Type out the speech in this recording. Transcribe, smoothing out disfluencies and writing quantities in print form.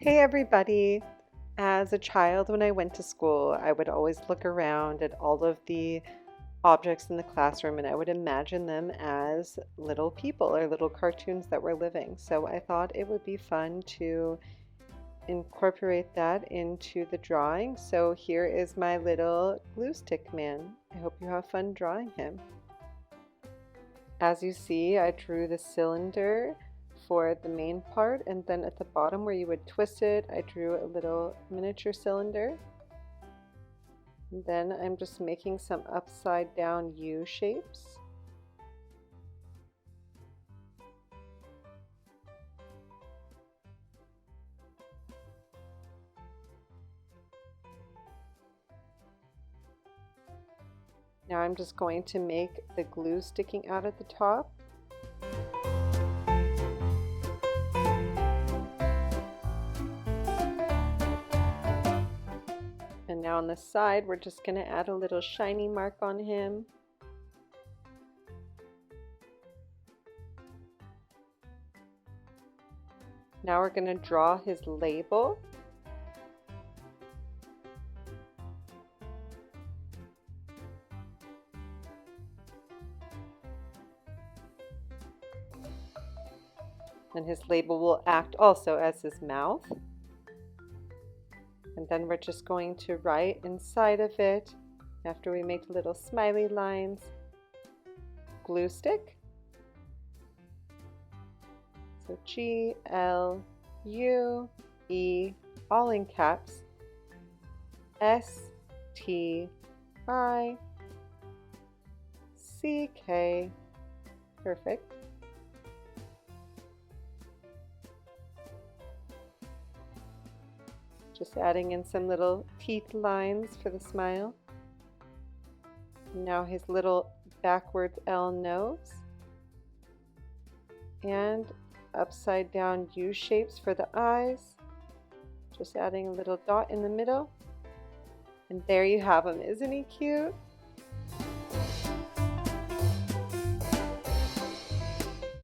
Hey everybody! As a child, when I went to school, I would always look around at all of the objects in the classroom and I would imagine them as little people or little cartoons that were living. So I thought it would be fun to incorporate that into the drawing. So here is my little glue stick man. I hope you have fun drawing him. As you see, I drew the cylinder for the main part, and then at the bottom where you would twist it, I drew a little miniature cylinder. And then I'm just making some upside down U shapes. Now I'm just going to make the glue sticking out at the top. And now on the side, we're just going to add a little shiny mark on him. Now we're going to draw his label. And his label will act also as his mouth. And then we're just going to write inside of it, after we make the little smiley lines, glue stick. So G-L-U-E, all in caps, S-T-I-C-K, perfect. Just adding in some little teeth lines for the smile. Now his little backwards L nose. And upside down U shapes for the eyes. Just adding a little dot in the middle. And there you have him. Isn't he cute?